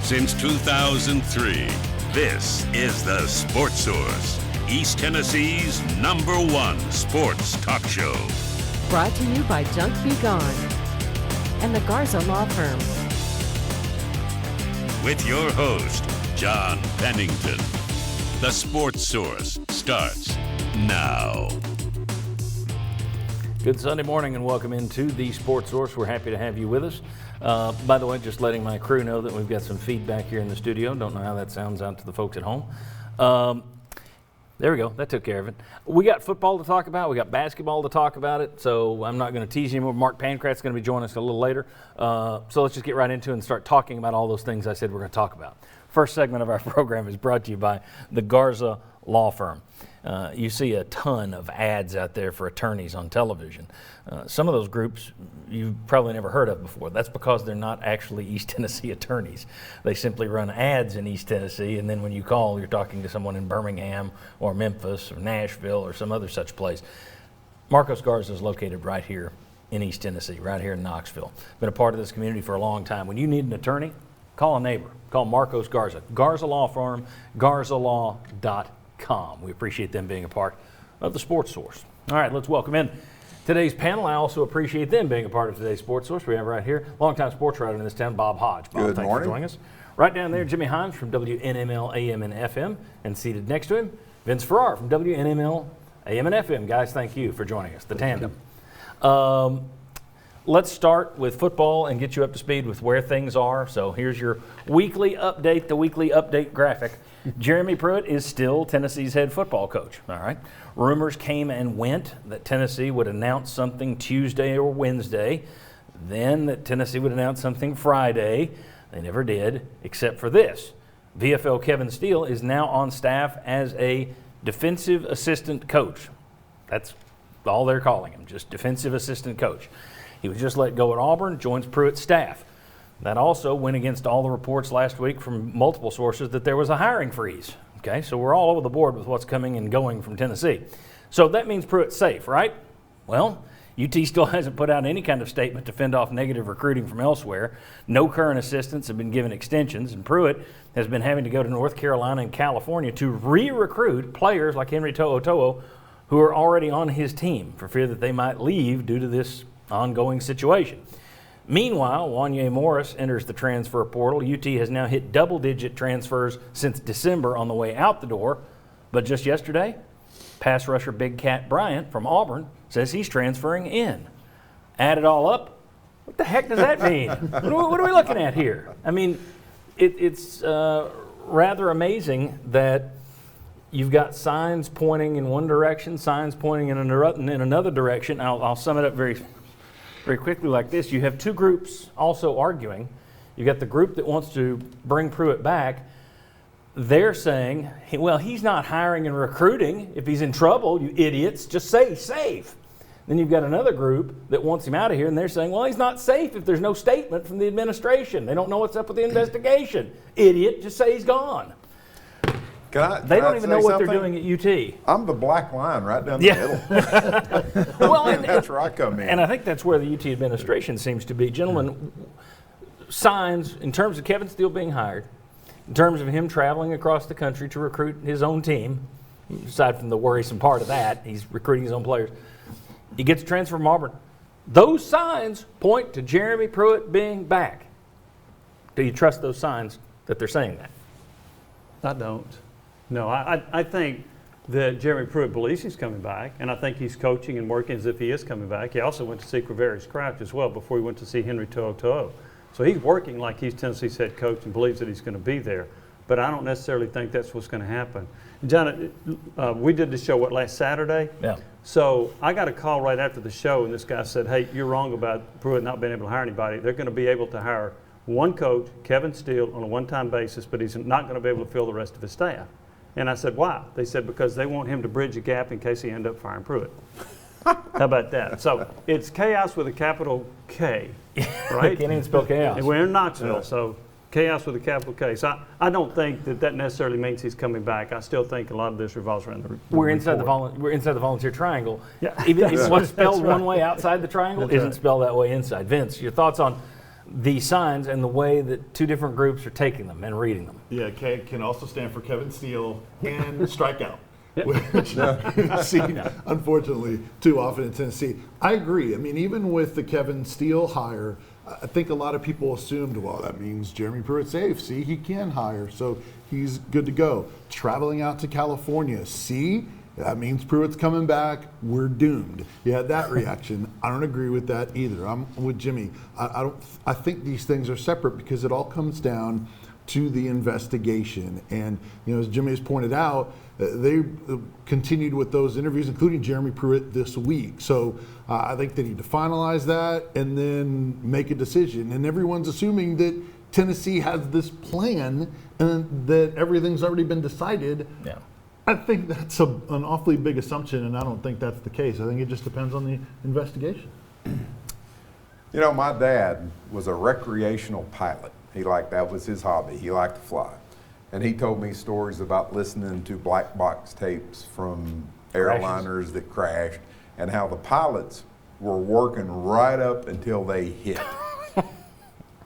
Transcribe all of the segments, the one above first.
Since 2003, this is the Sports Source, East Tennessee's #1 sports talk show. Brought to you by Junk Be Gone and the Garza Law Firm. With your host, John Pennington. The Sports Source starts now. Good Sunday morning and welcome into the Sports Source. We're happy to have you with us. By the way, just letting my crew know that we've got some feedback here in the studio. Don't know how that sounds out to the folks at home. There we go. That took care of it. We got football to talk about. We got basketball to talk about it. So I'm not going to tease you anymore. Mark Pankrat's going to be joining us a little later. So let's just get right into it and start talking about all those things I said we're going to talk about. First segment of our program is brought to you by the Garza Law Firm. You see a ton of ads out there for attorneys on television. Some of those groups you've probably never heard of before. That's because they're not actually East Tennessee attorneys. They simply run ads in East Tennessee, and then when you call, you're talking to someone in Birmingham or Memphis or Nashville or some other such place. Marcos Garza is located right here in East Tennessee, right here in Knoxville. Been a part of this community for a long time. When you need an attorney, call a neighbor. Call Marcos Garza. Garza Law Firm, garzalaw.com. We appreciate them being a part of the Sports Source. All right, let's welcome in today's panel. I also appreciate them being a part of today's Sports Source. We have right here longtime sports writer in this town, Bob Hodge. Bob, thanks for joining us. Right down there, Jimmy Himes from WNML AM and FM, and seated next to him, Vince Farrar from WNML AM and FM. Guys, thank you for joining us, the tandem. Let's start with football and get you up to speed with where things are. So here's your weekly update, the weekly update graphic. Jeremy Pruitt is still Tennessee's head football coach. All right. Rumors came and went that Tennessee would announce something Tuesday or Wednesday, then that Tennessee would announce something Friday. They never did, except for this. VFL Kevin Steele is now on staff as a defensive assistant coach. That's all they're calling him, just defensive assistant coach. He was just let go at Auburn, joins Pruitt's staff. That also went against all the reports last week from multiple sources that there was a hiring freeze. Okay, so we're all over the board with what's coming and going from Tennessee. So that means Pruitt's safe, right? Well, UT still hasn't put out any kind of statement to fend off negative recruiting from elsewhere. No current assistants have been given extensions, and Pruitt has been having to go to North Carolina and California to re-recruit players like Henry To'oTo'o who are already on his team for fear that they might leave due to this ongoing situation. Meanwhile, Wanye Morris enters the transfer portal. UT has now hit double-digit transfers since December on the way out the door. But just yesterday, pass rusher Big Cat Bryant from Auburn says he's transferring in. Add it all up, what the heck does that mean? What are we looking at here? I mean, it's rather amazing that you've got signs pointing in one direction, signs pointing in another direction. I'll sum it up very quickly like this. You have two groups also arguing. You've got the group that wants to bring Pruitt back. They're saying, well, he's not hiring and recruiting. If he's in trouble, you idiots, just say he's safe. Then you've got another group that wants him out of here, and they're saying, well, he's not safe if there's no statement from the administration. They don't know what's up with the investigation. Idiot, just say he's gone. They don't even know what they're doing at UT. I'm the black line right down the middle. Well, that's where I come in. And I think that's where the UT administration seems to be. Gentlemen, signs in terms of Kevin Steele being hired, in terms of him traveling across the country to recruit his own team, aside from the worrisome part of that, he's recruiting his own players. He gets a transfer from Auburn. Those signs point to Jeremy Pruitt being back. Do you trust those signs that they're saying that? I don't. No, I think that Jeremy Pruitt believes he's coming back, and I think he's coaching and working as if he is coming back. He also went to see Quaverius Crouch as well before he went to see Henry To'oTo'o. So he's working like he's Tennessee's head coach and believes that he's going to be there. But I don't necessarily think that's what's going to happen. John, we did the show, last Saturday? Yeah. So I got a call right after the show, and this guy said, hey, you're wrong about Pruitt not being able to hire anybody. They're going to be able to hire one coach, Kevin Steele, on a one-time basis, but he's not going to be able to fill the rest of his staff. And I said, why? They said, because they want him to bridge a gap in case he end up firing Pruitt. How about that? So it's chaos with a capital K, right? Can't even spell chaos. And we're in Knoxville, so chaos with a capital K. So I don't think that necessarily means he's coming back. I still think a lot of this revolves around the We're inside the volunteer triangle. Yeah. Even if what's spelled right. one way outside the triangle isn't spelled that way inside. Vince, your thoughts on the signs and the way that two different groups are taking them and reading them. Yeah, K can also stand for Kevin Steele and strikeout, which you see, unfortunately, too often in Tennessee. I agree. I mean, even with the Kevin Steele hire, I think a lot of people assumed, well, that means Jeremy Pruitt's safe. See, he can hire, so he's good to go. Traveling out to California, see, that means Pruitt's coming back. We're doomed. You had that reaction. I don't agree with that either. I'm with Jimmy. I think these things are separate because it all comes down to the investigation. And as Jimmy has pointed out, they continued with those interviews, including Jeremy Pruitt this week. So I think they need to finalize that and then make a decision. And everyone's assuming that Tennessee has this plan and that everything's already been decided. Yeah. I think that's an awfully big assumption, and I don't think that's the case. I think it just depends on the investigation. My dad was a recreational pilot. That was his hobby. He liked to fly. And he told me stories about listening to black box tapes from airliners that crashed and how the pilots were working right up until they hit.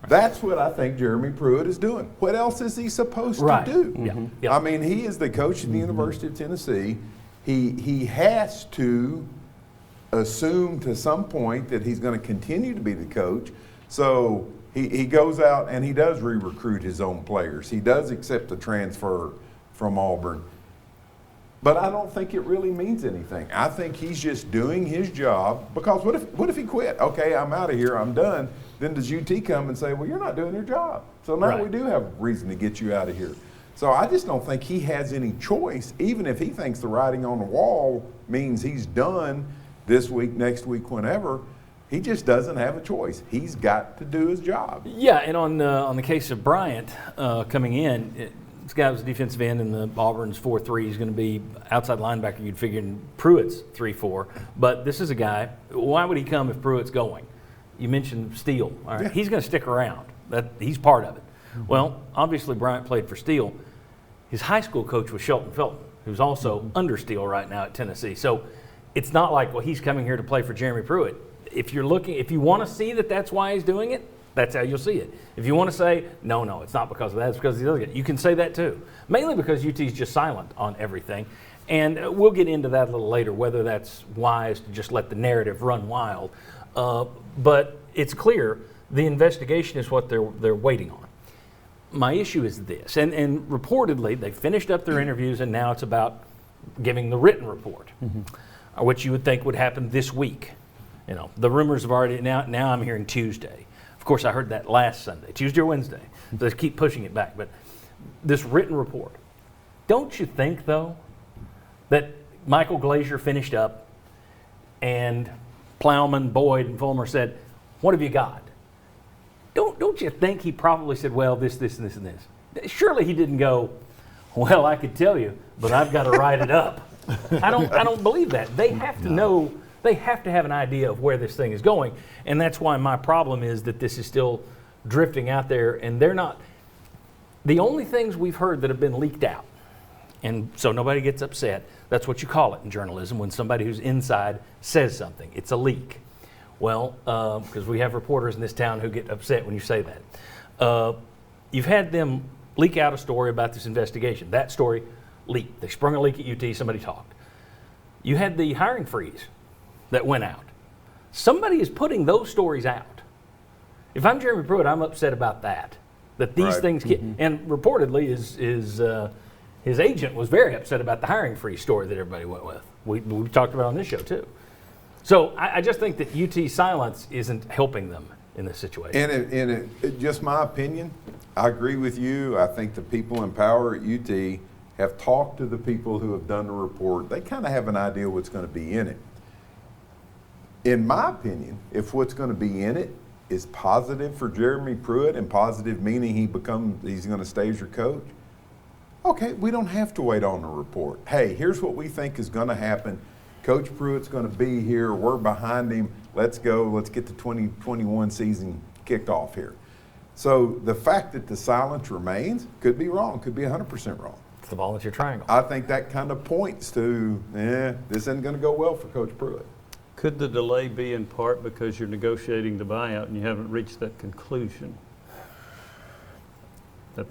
That's what I think Jeremy Pruitt is doing. What else is he supposed to do? Yeah. Yeah. I mean, he is the coach of the University of Tennessee. He has to assume to some point that he's going to continue to be the coach. So he goes out and he does re-recruit his own players. He does accept the transfer from Auburn. But I don't think it really means anything. I think he's just doing his job because what if he quit? Okay, I'm out of here, I'm done. Then does UT come and say, well, you're not doing your job. So now we do have reason to get you out of here. So I just don't think he has any choice, even if he thinks the writing on the wall means he's done this week, next week, whenever. He just doesn't have a choice. He's got to do his job. Yeah, and on the case of Bryant coming in, this guy was a defensive end in the Auburn's 4-3. He's going to be outside linebacker, you'd figure, in Pruitt's 3-4. But this is a guy, why would he come if Pruitt's going? You mentioned Steele. All right, he's going to stick around. He's part of it. Well, obviously Bryant played for Steele. His high school coach was Shelton Felton, who's also under Steele right now at Tennessee. So it's not like, well, he's coming here to play for Jeremy Pruitt. If you want to see that that's why he's doing it, that's how you'll see it. If you want to say, no, it's not because of that, it's because of the other guy, you can say that too. Mainly because UT's just silent on everything. And we'll get into that a little later, whether that's wise to just let the narrative run wild. But it's clear the investigation is what they're waiting on. My issue is this, and reportedly they finished up their interviews and now it's about giving the written report, which you would think would happen this week. The rumors have already, now I'm hearing Tuesday. Of course, I heard that last Sunday, Tuesday or Wednesday. So they keep pushing it back. But this written report, don't you think, though, that Michael Glazier finished up and Plowman, Boyd, and Fulmer said, what have you got? Don't you think he probably said, well, this, and this, and this? Surely he didn't go, well, I could tell you, but I've got to write it up. I don't believe that. They have to know. They have to have an idea of where this thing is going, and that's why my problem is that this is still drifting out there, and they're not. The only things we've heard that have been leaked out, and so nobody gets upset, that's what you call it in journalism, when somebody who's inside says something. It's a leak. Well, because we have reporters in this town who get upset when you say that. You've had them leak out a story about this investigation. That story leaked. They sprung a leak at UT, somebody talked. You had the hiring freeze that went out. Somebody is putting those stories out. If I'm Jeremy Pruitt, I'm upset about that. That these things get, and reportedly his agent was very upset about the hiring freeze story that everybody went with. We talked about it on this show too. So I just think that UT's silence isn't helping them in this situation. And just my opinion, I agree with you. I think the people in power at UT have talked to the people who have done the report. They kind of have an idea what's going to be in it. In my opinion, if what's going to be in it is positive for Jeremy Pruitt, and positive meaning he's going to stay as your coach, okay, we don't have to wait on the report. Hey, here's what we think is going to happen. Coach Pruitt's going to be here. We're behind him. Let's go. Let's get the 2021 season kicked off here. So the fact that the silence remains could be wrong, could be 100% wrong. It's the volunteer triangle. I think that kind of points to, this isn't going to go well for Coach Pruitt. Could the delay be in part because you're negotiating the buyout and you haven't reached that conclusion?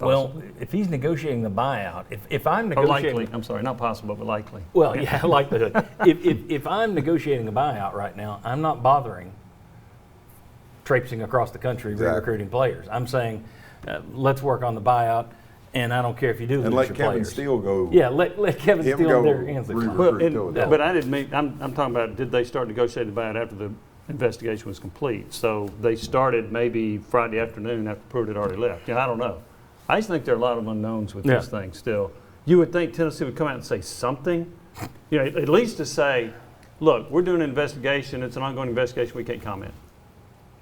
Well, if he's negotiating the buyout, if I'm Or negotiating, likely, I'm sorry, not possible, but likely. well, yeah, likelihood. if I'm negotiating a buyout right now, I'm not bothering traipsing across the country recruiting players. I'm saying, let's work on the buyout, and I don't care if you do lose And your let Kevin players. Steele go. Yeah, let Kevin him Steele go their hands the clock. Well, recruit but I didn't mean, I'm talking about, did they start negotiating the buyout after the investigation was complete? So they started maybe Friday afternoon after Pruitt had already left. I don't know. I just think there are a lot of unknowns with this thing still. You would think Tennessee would come out and say something, at least to say, look, we're doing an investigation. It's an ongoing investigation. We can't comment.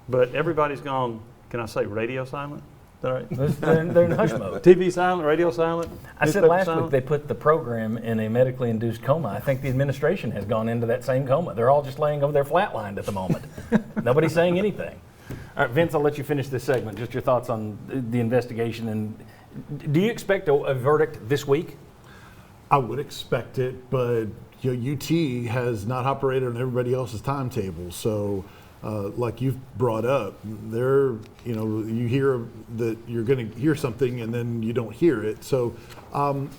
But everybody's gone, can I say radio silent? Is that right? They're in hush mode. TV silent, radio silent? I said newspaper last silent? week they put the program in a medically induced coma. I think the administration has gone into that same coma. They're all just laying over there flatlined at the moment. Nobody's saying anything. All right, Vince, I'll let you finish this segment. Just your thoughts on the investigation. And do you expect a verdict this week? I would expect it, but UT has not operated on everybody else's timetable. So, like you've brought up, you hear that you're going to hear something and then you don't hear it. So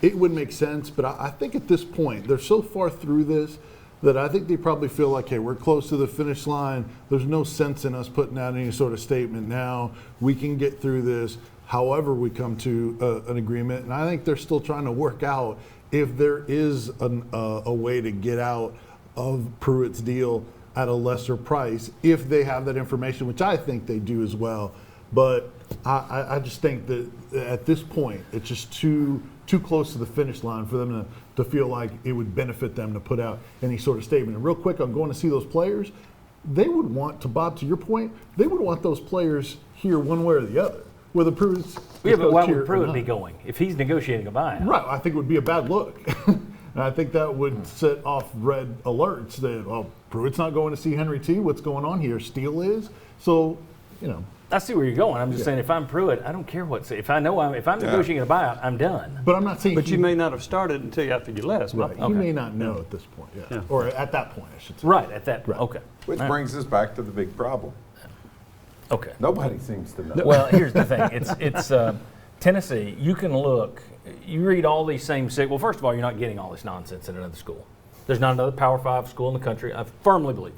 it would make sense, but I think at this point, they're so far through this that I think they probably feel like, hey, we're close to the finish line. There's no sense in us putting out any sort of statement now. We can get through this however we come to an agreement. And I think they're still trying to work out if there is a way to get out of Pruitt's deal at a lesser price if they have that information, which I think they do as well. But I just think that at this point, it's just too close to the finish line for them to feel like it would benefit them to put out any sort of statement. And real quick, I'm going to see those players. They would want to, Bob, to your point, they would want those players here one way or the other. Whether Pruitt's Yeah, but why would here or Pruitt not. be going if he's negotiating a buyout? Right, I think it would be a bad look. And I think that would set off red alerts that, well, Pruitt's not going to see Henry T. What's going on here? Steele is. So, I see where you're going. I'm just saying, if I'm Pruitt, I don't care if I'm negotiating a buyout, I'm done. But I'm not saying. But you may not have started until after you left. Right. He may not know at this point. Yeah. Or at that point, I should say. Right at that. Okay. Which All right. brings us back to the big problem. Okay. Nobody seems to know. Well, here's the thing. It's Tennessee. You can look. You read all these same. Well, first of all, you're not getting all this nonsense in another school. There's not another Power 5 school in the country. I firmly believe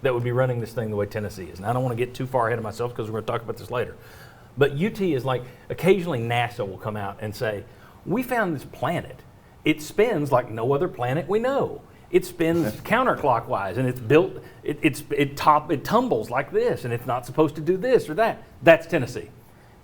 that would be running this thing the way Tennessee is. And I don't want to get too far ahead of myself because we're going to talk about this later. But UT is like, occasionally NASA will come out and say, we found this planet. It spins like no other planet we know. It spins counterclockwise, and it's built. It tumbles like this, and it's not supposed to do this or that. That's Tennessee.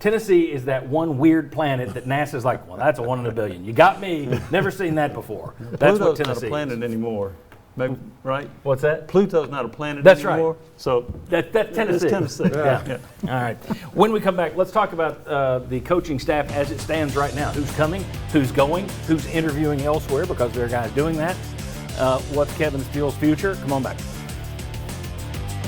Tennessee is that one weird planet that NASA's like, well, that's a 1 in a billion. You got me. Never seen that before. That's Pluto's what Tennessee not a planet is. anymore. Maybe, right? What's that? Pluto's not a planet That's right. anymore. So That's Tennessee. It's Tennessee. Yeah. All right. When we come back, let's talk about the coaching staff as it stands right now. Who's coming? Who's going? Who's interviewing elsewhere because there are guys doing that? What's Kevin Steele's future? Come on back.